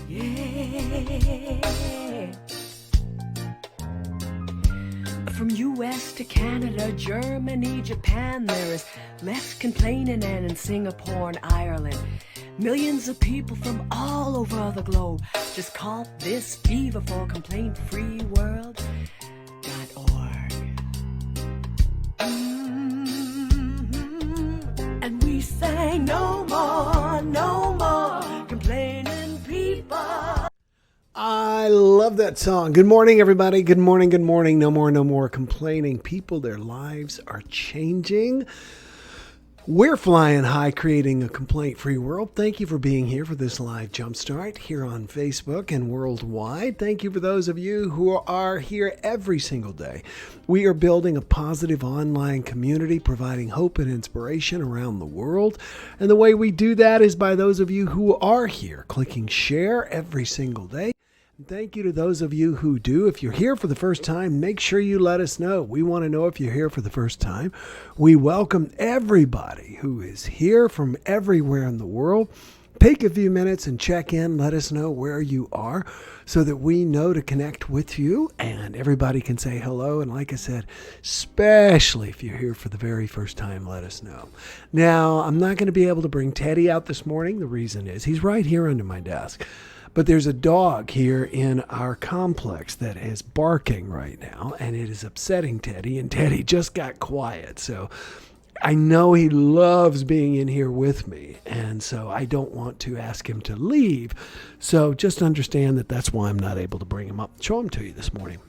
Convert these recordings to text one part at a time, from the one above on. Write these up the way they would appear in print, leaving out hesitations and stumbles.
Yeah. From US to Canada, Germany, Japan, there is less complaining, and in Singapore and Ireland, millions of people from all over the globe just call this fever for complaint-free-world.org. And we say no more complaining people. I love that song. Good morning, everybody. Good morning. Good morning. No more complaining people. Their lives are changing. We're flying high, creating a complaint-free world. Thank you for being here for this live JumpStart here on Facebook and worldwide. Thank you for those of you who are here every single day. We are building a positive online community, providing hope and inspiration around the world. And the way we do that is by those of you who are here, clicking share every single day. Thank you to those of you who do. If you're here for the first time, make sure you let us know. We want to know if you're here for the first time. We welcome everybody who is here from everywhere in the world. Take a few minutes and check in. Let us know where you are so that we know to connect with you and everybody can say hello. And like I said, especially if you're here for the very first time, let us know. Now, I'm not going to be able to bring Teddy out this morning. The reason is he's right here under my desk. But there's a dog here in our complex that is barking right now, and it is upsetting Teddy, and Teddy just got quiet. So I know he loves being in here with me, and so I don't want to ask him to leave. So just understand that that's why I'm not able to bring him up and show him to you this morning.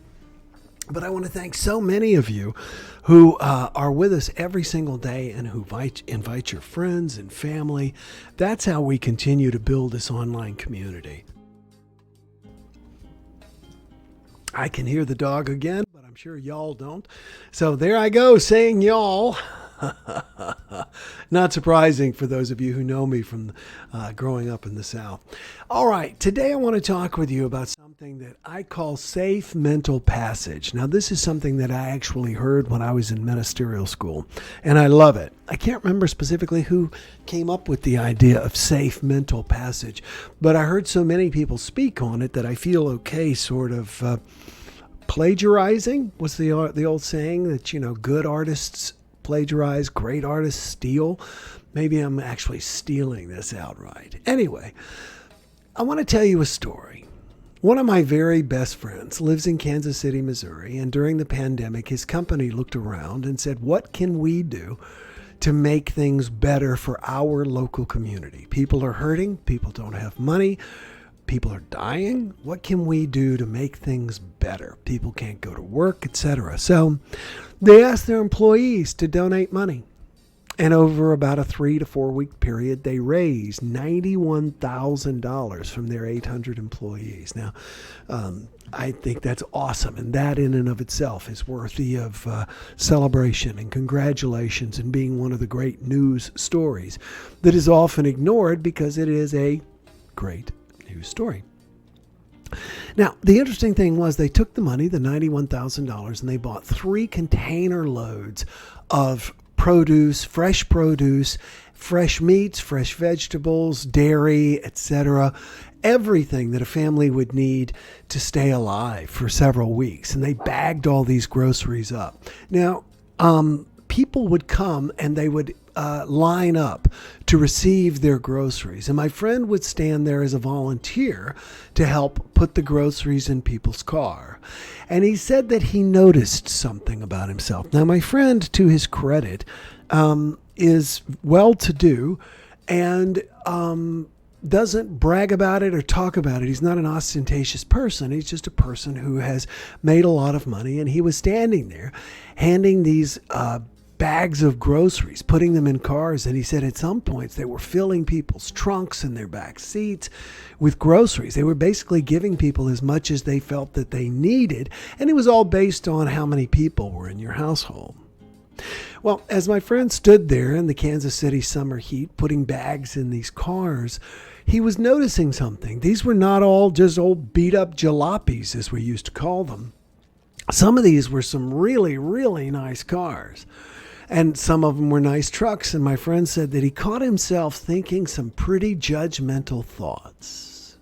But I want to thank so many of you who are with us every single day and who invite your friends and family. That's how we continue to build this online community. I can hear the dog again, but I'm sure y'all don't. So there I go saying y'all. Not surprising for those of you who know me from growing up in the South. All right, today I want to talk with you about something that I call safe mental passage. Now, this is something that I actually heard when I was in ministerial school, and I love it. I can't remember specifically who came up with the idea of safe mental passage, but I heard so many people speak on it that I feel okay sort of plagiarizing was the old saying that, you know, good artists plagiarize, great artists steal. Maybe I'm actually stealing this outright. Anyway, I want to tell you a story. One of my very best friends lives in Kansas City, Missouri, and during the pandemic, his company looked around and said, what can we do to make things better for our local community? People are hurting. People don't have money. People are dying. What can we do to make things better? People can't go to work, etc. So they asked their employees to donate money. And over about a 3 to 4 week period, they raised $91,000 from their 800 employees. Now, I think that's awesome. And that in and of itself is worthy of celebration and congratulations and being one of the great news stories that is often ignored because it is a great news story. Now, the interesting thing was they took the money, the $91,000, and they bought 3 container loads of produce, fresh meats, fresh vegetables, dairy, etc. Everything that a family would need to stay alive for several weeks. And they bagged all these groceries up. Now, people would come and they would line up to receive their groceries. And my friend would stand there as a volunteer to help put the groceries in people's car. And he said that he noticed something about himself. Now, my friend, to his credit, is well-to-do and doesn't brag about it or talk about it. He's not an ostentatious person. He's just a person who has made a lot of money. And he was standing there handing these bags of groceries, putting them in cars. And he said at some points they were filling people's trunks and their back seats with groceries. They were basically giving people as much as they felt that they needed. And it was all based on how many people were in your household. Well, as my friend stood there in the Kansas City summer heat, putting bags in these cars, he was noticing something. These were not all just old beat up jalopies, as we used to call them. Some of these were some really, really nice cars. And some of them were nice trucks. And my friend said that he caught himself thinking some pretty judgmental thoughts.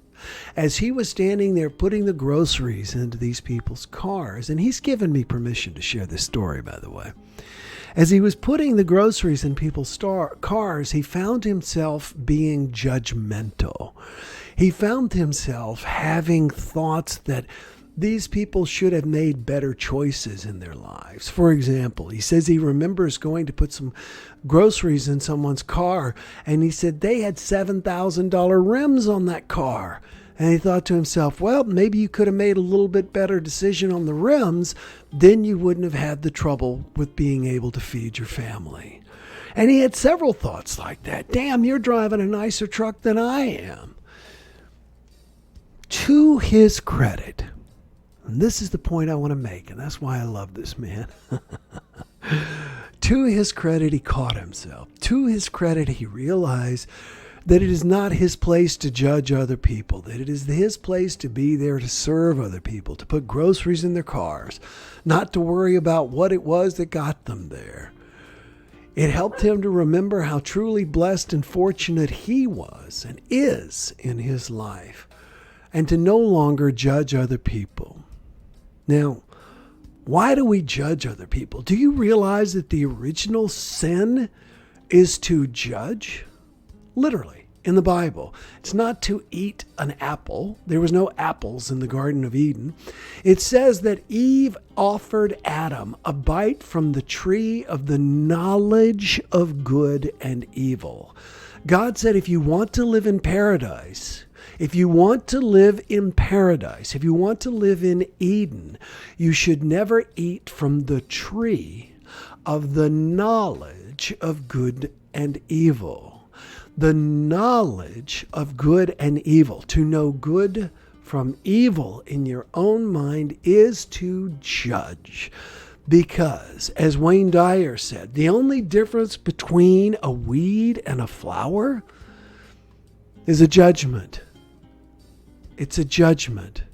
as he was standing there putting the groceries into these people's cars, and he's given me permission to share this story, by the way. As he was putting the groceries in people's cars, he found himself being judgmental. He found himself having thoughts that these people should have made better choices in their lives. For example, he says he remembers going to put some groceries in someone's car, and he said they had $7,000 rims on that car. And he thought to himself, well, maybe you could have made a little bit better decision on the rims, then you wouldn't have had the trouble with being able to feed your family. And he had several thoughts like that. Damn, you're driving a nicer truck than I am. To his credit, and this is the point I want to make, and that's why I love this man. To his credit, he caught himself. To his credit, he realized that it is not his place to judge other people, that it is his place to be there to serve other people, to put groceries in their cars, not to worry about what it was that got them there. It helped him to remember how truly blessed and fortunate he was and is in his life, and to no longer judge other people. Now, why do we judge other people? Do you realize that the original sin is to judge? Literally, in the Bible. It's not to eat an apple. There was no apples in the Garden of Eden. It says that Eve offered Adam a bite from the tree of the knowledge of good and evil. God said, if you want to live in paradise, if you want to live in paradise, if you want to live in Eden, you should never eat from the tree of the knowledge of good and evil. The knowledge of good and evil. To know good from evil in your own mind is to judge. Because, as Wayne Dyer said, the only difference between a weed and a flower is a judgment. It's a judgment.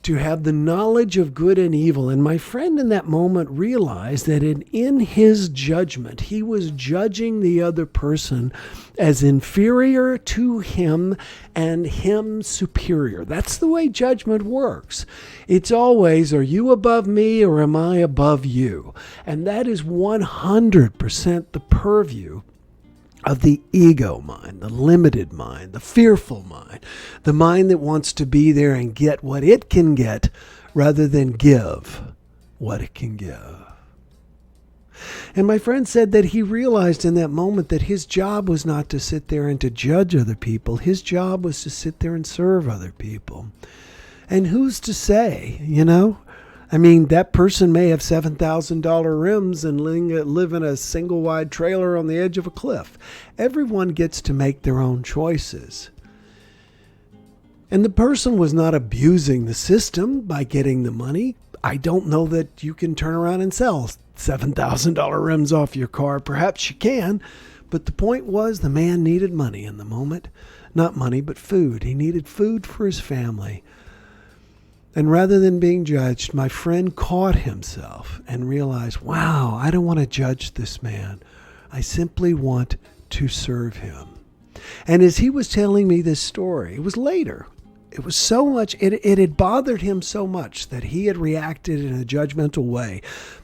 To have the knowledge of good and evil. And my friend in that moment realized that in his judgment, he was judging the other person as inferior to him and him superior. That's the way judgment works. It's always, are you above me or am I above you? And that is 100% the purview of the ego mind, the limited mind, the fearful mind, the mind that wants to be there and get what it can get rather than give what it can give. And my friend said that he realized in that moment that his job was not to sit there and to judge other people. His job was to sit there and serve other people. And who's to say, I mean, that person may have $7,000 rims and live in a single wide trailer on the edge of a cliff. Everyone gets to make their own choices. And the person was not abusing the system by getting the money. I don't know that you can turn around and sell $7,000 rims off your car. Perhaps you can. But the point was the man needed money in the moment. Not money, but food. He needed food for his family. And rather than being judged, my friend caught himself and realized, wow, I don't want to judge this man. I simply want to serve him. And as he was telling me this story, it was later. It was so much, it had bothered him so much that he had reacted in a judgmental way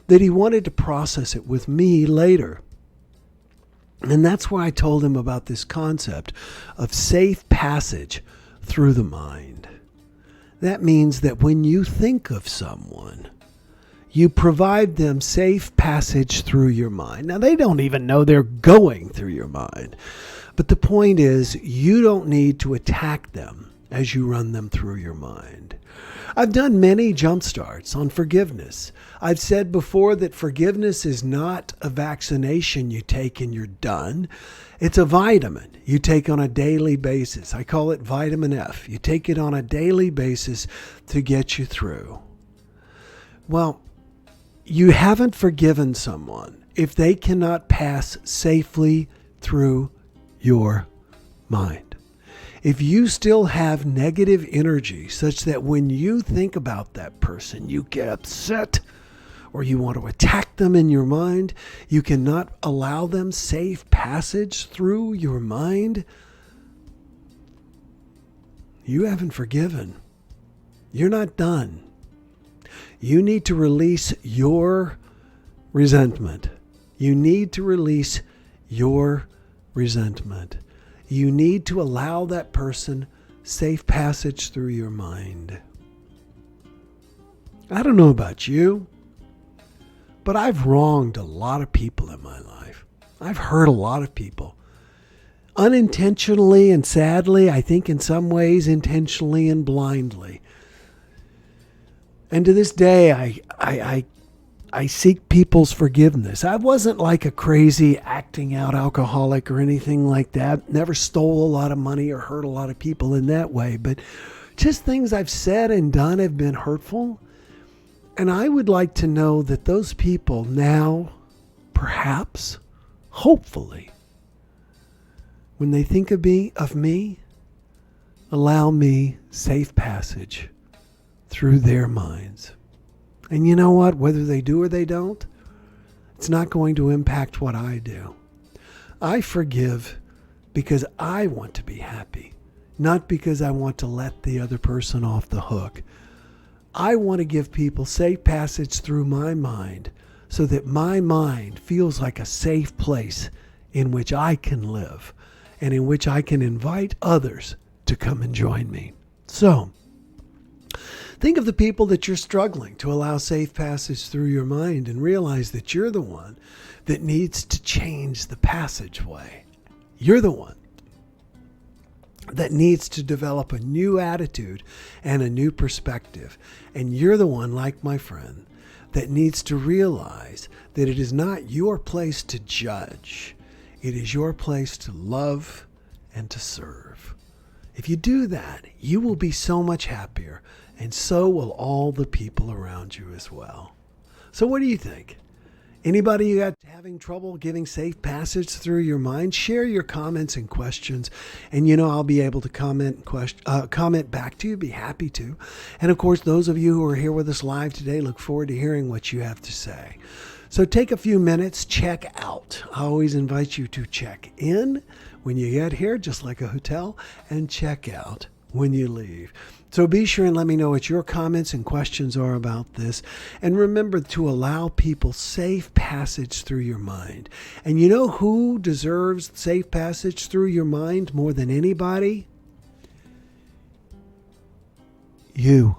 that he wanted to process it with me later. And that's why I told him about this concept of safe passage through the mind. That means that when you think of someone, you provide them safe passage through your mind. Now, they don't even know they're going through your mind. But the point is, you don't need to attack them as you run them through your mind. I've done many jump starts on forgiveness. I've said before that forgiveness is not a vaccination you take and you're done. It's a vitamin you take on a daily basis. I call it vitamin F. You take it on a daily basis to get you through. Well, you haven't forgiven someone if they cannot pass safely through your mind. If you still have negative energy such that when you think about that person, you get upset or you want to attack them in your mind, you cannot allow them safe passage through your mind, You haven't forgiven. You're not done. You need to release your resentment. You need to release your resentment. You need to allow that person safe passage through your mind. I don't know about you, but I've wronged a lot of people in my life. I've hurt a lot of people. Unintentionally and sadly, I think in some ways intentionally and blindly. And to this day, I seek people's forgiveness. I wasn't like a crazy acting out alcoholic or anything like that. Never stole a lot of money or hurt a lot of people in that way. But just things I've said and done have been hurtful. And I would like to know that those people now, perhaps, hopefully, when they think of me, allow me safe passage through their minds. And you know what? Whether they do or they don't, it's not going to impact what I do. I forgive because I want to be happy, not because I want to let the other person off the hook. I want to give people safe passage through my mind so that my mind feels like a safe place in which I can live and in which I can invite others to come and join me. So, think of the people that you're struggling to allow safe passage through your mind and realize that you're the one that needs to change the passageway. You're the one that needs to develop a new attitude and a new perspective. And you're the one, like my friend, that needs to realize that it is not your place to judge. It is your place to love and to serve. If you do that, you will be so much happier, and so will all the people around you as well. So what do you think? Anybody you got having trouble giving safe passage through your mind? Share your comments and questions, and I'll be able to comment back to you. Be happy to. And of course, those of you who are here with us live today, look forward to hearing what you have to say. So take a few minutes, check out. I always invite you to check in when you get here, just like a hotel, and check out when you leave. So be sure and let me know what your comments and questions are about this. And remember to allow people safe passage through your mind. And you know who deserves safe passage through your mind more than anybody? You.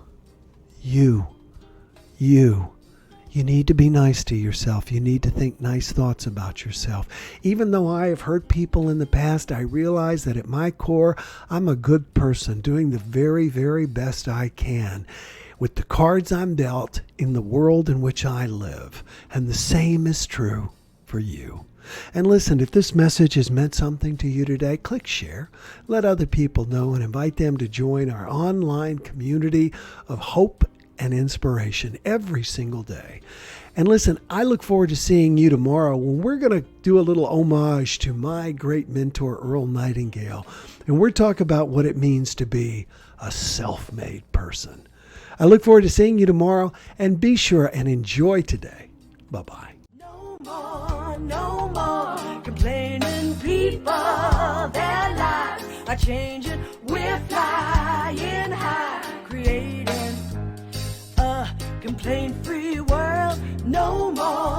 You need to be nice to yourself. You need to think nice thoughts about yourself. Even though I have hurt people in the past, I realize that at my core, I'm a good person doing the very, very best I can with the cards I'm dealt in the world in which I live. And the same is true for you. And listen, if this message has meant something to you today, click share. Let other people know and invite them to join our online community of hope and inspiration every single day. And listen, I look forward to seeing you tomorrow when we're going to do a little homage to my great mentor, Earl Nightingale. And we're talking about what it means to be a self-made person. I look forward to seeing you tomorrow, and be sure and enjoy today. Bye-bye. No more complaining people. Their lives are changing. We're flying high, creating a complaint-free world. No more